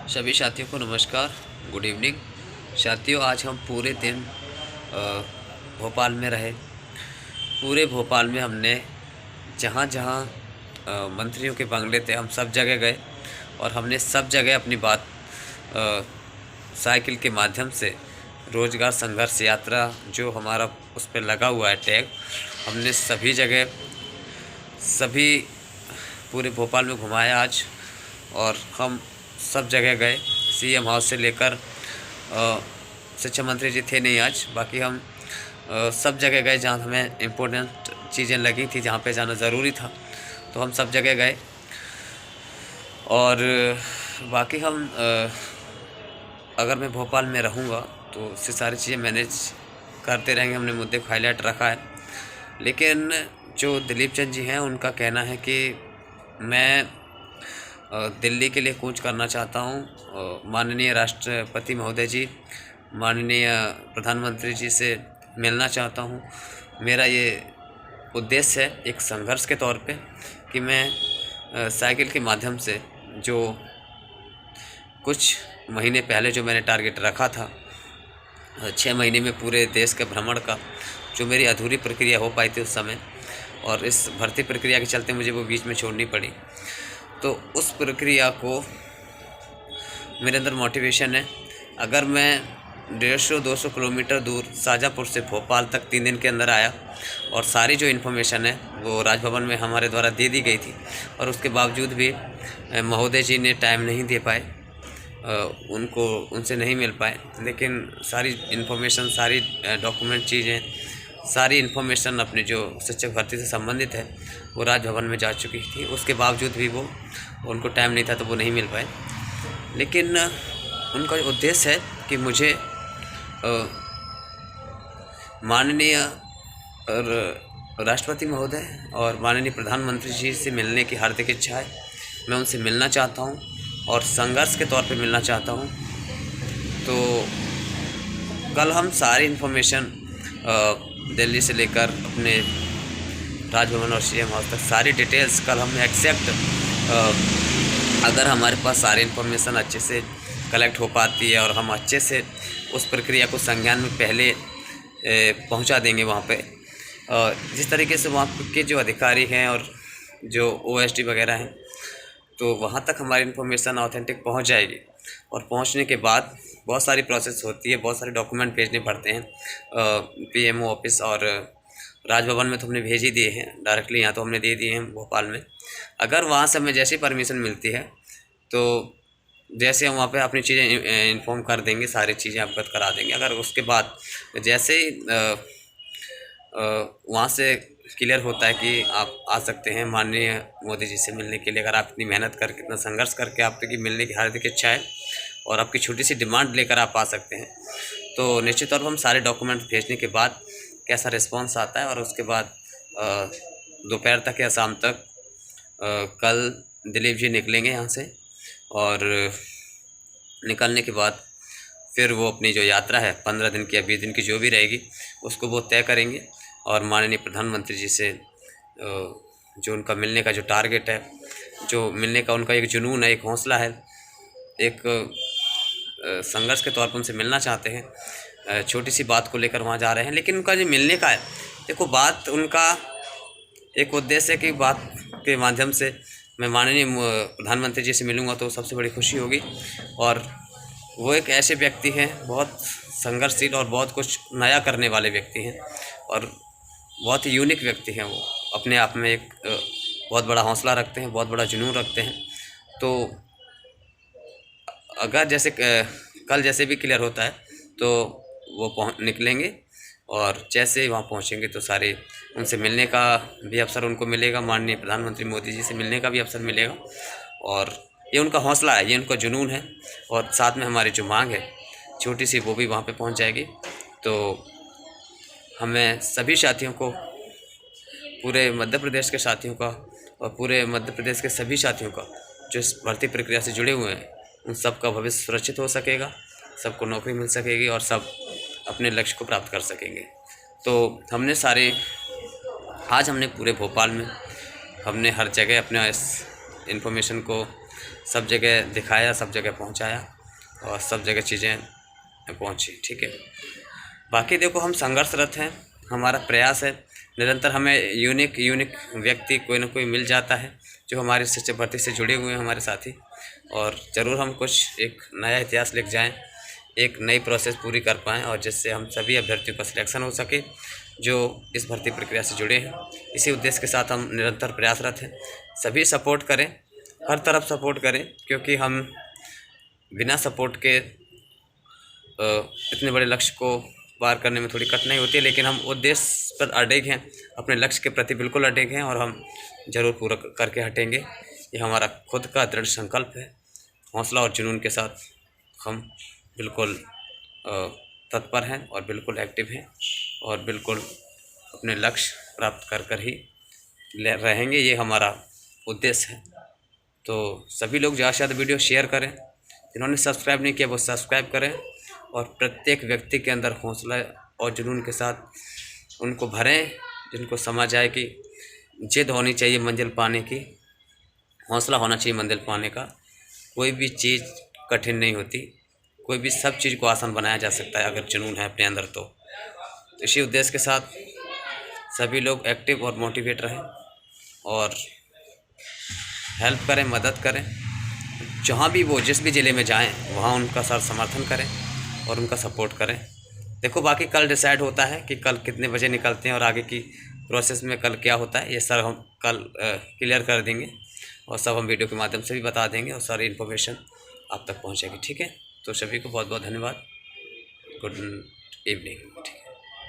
सभी साथियों को नमस्कार, गुड इवनिंग। साथियों, आज हम पूरे दिन अ, भोपाल में रहे। पूरे भोपाल में हमने जहाँ-जहाँ मंत्रियों के बंगले थे, हम सब जगह गए और हमने सब जगह अपनी बात अ, साइकिल के माध्यम से रोजगार संघर्ष यात्रा जो हमारा उस पे लगा हुआ है टैग, हमने सभी जगह सभी पूरे भोपाल में घुमाया आज। और हम सब जगह गए, सीएम हाउस से लेकर शिक्षा मंत्री जी थे नहीं आज, बाकी हम सब जगह गए जहाँ हमें इम्पोर्टेंट चीज़ें लगी थी, जहाँ पे जाना ज़रूरी था, तो हम सब जगह गए। और बाकी हम अगर मैं भोपाल में रहूँगा तो उससे सारी चीज़ें मैनेज करते रहेंगे। हमने मुद्दे को हाईलाइट रखा है, लेकिन जो दिलीप चंद जी हैं उनका कहना है कि मैं दिल्ली के लिए कूच करना चाहता हूँ। माननीय राष्ट्रपति महोदय जी, माननीय प्रधानमंत्री जी से मिलना चाहता हूँ। मेरा ये उद्देश्य है एक संघर्ष के तौर पे कि मैं साइकिल के माध्यम से जो कुछ महीने पहले जो मैंने टारगेट रखा था 6 महीने में पूरे देश के भ्रमण का, जो मेरी अधूरी प्रक्रिया हो पाई थी उस समय, और इस भर्ती प्रक्रिया के चलते मुझे वो बीच में छोड़नी पड़ी, तो उस प्रक्रिया को मेरे अंदर मोटिवेशन है। अगर मैं 150-200 किलोमीटर दूर शाहजहाँपुर से भोपाल तक 3 दिन के अंदर आया और सारी जो इन्फॉर्मेशन है वो राजभवन में हमारे द्वारा दे दी गई थी, और उसके बावजूद भी महोदय जी ने टाइम नहीं दे पाए, उनको उनसे नहीं मिल पाए, लेकिन सारी इन्फॉर्मेशन, सारी डॉक्यूमेंट चीज़ें, सारी इन्फॉर्मेशन अपने जो शिक्षक भर्ती से संबंधित है वो राजभवन में जा चुकी थी। उसके बावजूद भी वो उनको टाइम नहीं था तो वो नहीं मिल पाए। लेकिन उनका उद्देश्य है कि मुझे माननीय राष्ट्रपति महोदय और माननीय प्रधानमंत्री जी से मिलने की हार्दिक इच्छा है। मैं उनसे मिलना चाहता हूँ और संघर्ष के तौर पे मिलना चाहता हूँ। तो कल हम सारी इन्फॉर्मेशन दिल्ली से लेकर अपने राजभवन और सीएम हाउस तक सारी डिटेल्स कल हम एग्जैक्ट, अगर हमारे पास सारी इन्फॉर्मेशन अच्छे से कलेक्ट हो पाती है और हम अच्छे से उस प्रक्रिया को संज्ञान में पहले पहुंचा देंगे वहाँ पे, जिस तरीके से वहाँ के जो अधिकारी हैं और जो ओएसडी वगैरह हैं, तो वहाँ तक हमारी इन्फॉर्मेशन ऑथेंटिक पहुँच जाएगी। और पहुँचने के बाद बहुत सारी प्रोसेस होती है, बहुत सारे डॉक्यूमेंट भेजने पड़ते हैं पीएमओ ऑफिस, और राजभवन में तो हमने भेज ही दिए हैं डायरेक्टली, यहाँ तो हमने दे दिए हैं भोपाल में। अगर वहाँ से हमें जैसी परमिशन मिलती है तो जैसे हम वहाँ पे अपनी चीज़ें इन्फॉर्म कर देंगे, सारी चीज़ें अवगत करा देंगे। अगर उसके बाद जैसे ही वहाँ से क्लियर होता है कि आप आ सकते हैं माननीय मोदी जी से मिलने के लिए, अगर आप इतनी मेहनत करके, इतना संघर्ष करके आपकी मिलने की हार्दिक इच्छा है और आपकी छोटी सी डिमांड लेकर आप आ सकते हैं, तो निश्चित तौर पर हम सारे डॉक्यूमेंट भेजने के बाद कैसा रिस्पांस आता है, और उसके बाद दोपहर तक या शाम तक कल दिलीप जी निकलेंगे यहाँ से, और निकलने के बाद फिर वो अपनी जो यात्रा है 15 दिन की या 20 दिन की जो भी रहेगी उसको वो तय करेंगे, और माननीय प्रधानमंत्री जी से जो उनका मिलने का जो टारगेट है, जो मिलने का उनका एक जुनून है, एक हौसला है, एक संघर्ष के तौर पर उनसे मिलना चाहते हैं। छोटी सी बात को लेकर वहाँ जा रहे हैं, लेकिन उनका जो मिलने का है, देखो बात उनका एक उद्देश्य है कि बात के माध्यम से मैं माननीय प्रधानमंत्री जी से मिलूँगा तो सबसे बड़ी खुशी होगी। और वो एक ऐसे व्यक्ति हैं, बहुत संघर्षशील और बहुत कुछ नया करने वाले व्यक्ति हैं, और बहुत ही यूनिक व्यक्ति हैं। वो अपने आप में एक बहुत बड़ा हौसला रखते हैं, बहुत बड़ा जुनून रखते हैं। तो अगर जैसे कल जैसे भी क्लियर होता है तो वो निकलेंगे, और जैसे ही वहाँ पहुँचेंगे तो सारे उनसे मिलने का भी अवसर उनको मिलेगा, माननीय प्रधानमंत्री मोदी जी से मिलने का भी अवसर मिलेगा। और ये उनका हौसला है, ये उनका जुनून है, और साथ में हमारी जो मांग है छोटी सी, वो भी वहाँ पे पहुँच जाएगी। तो हमें सभी साथियों को, पूरे मध्य प्रदेश के साथियों का और पूरे मध्य प्रदेश के सभी साथियों का जो इस भर्ती प्रक्रिया से जुड़े हुए हैं, उन सब का भविष्य सुरक्षित हो सकेगा, सबको नौकरी मिल सकेगी और सब अपने लक्ष्य को प्राप्त कर सकेंगे। तो हमने आज हमने पूरे भोपाल में हमने हर जगह अपना इस इन्फॉर्मेशन को सब जगह दिखाया, सब जगह पहुंचाया और सब जगह चीज़ें पहुंची। ठीक है, बाकी देखो हम संघर्षरत हैं, हमारा प्रयास है निरंतर। हमें यूनिक व्यक्ति कोई ना कोई मिल जाता है जो हमारे सच्चे भर्ती से जुड़े हुए हैं हमारे साथी, और ज़रूर हम कुछ एक नया इतिहास लिख जाएं, एक नई प्रोसेस पूरी कर पाएँ और जिससे हम सभी अभ्यर्थियों का सिलेक्शन हो सके जो इस भर्ती प्रक्रिया से जुड़े हैं। इसी उद्देश्य के साथ हम निरंतर प्रयासरत हैं। सभी सपोर्ट करें, हर तरफ सपोर्ट करें, क्योंकि हम बिना सपोर्ट के इतने बड़े लक्ष्य को पार करने में थोड़ी कठिनाई होती है, लेकिन हम उद्देश्य पर अड़िग हैं, अपने लक्ष्य के प्रति बिल्कुल अड़िग हैं और हम ज़रूर पूरा करके हटेंगे। ये हमारा खुद का दृढ़ संकल्प है। हौसला और जुनून के साथ हम बिल्कुल तत्पर हैं और बिल्कुल एक्टिव हैं और बिल्कुल अपने लक्ष्य प्राप्त कर ही रहेंगे। ये हमारा उद्देश्य है। तो सभी लोग ज़्यादा से ज़्यादा वीडियो शेयर करें, जिन्होंने सब्सक्राइब नहीं किया वो सब्सक्राइब करें और प्रत्येक व्यक्ति के अंदर हौसला और जुनून के साथ उनको भरें, जिनको समझ आए कि जिद होनी चाहिए मंजिल पाने की, हौसला होना चाहिए मंजिल पाने का। कोई भी चीज़ कठिन नहीं होती, कोई भी सब चीज़ को आसान बनाया जा सकता है अगर जुनून है अपने अंदर। तो इसी उद्देश्य के साथ सभी लोग एक्टिव और मोटिवेट रहें और हेल्प करें, मदद करें। जहाँ भी वो जिस भी ज़िले में जाएं वहाँ उनका साथ समर्थन करें और उनका सपोर्ट करें। देखो बाकी कल डिसाइड होता है कि कल कितने बजे निकलते हैं और आगे की प्रोसेस में कल क्या होता है, ये सब हम कल क्लियर कर देंगे और सब हम वीडियो के माध्यम से भी बता देंगे और सारी इन्फॉर्मेशन आप तक पहुँचेगी। ठीक है, तो सभी को बहुत बहुत धन्यवाद। Good evening.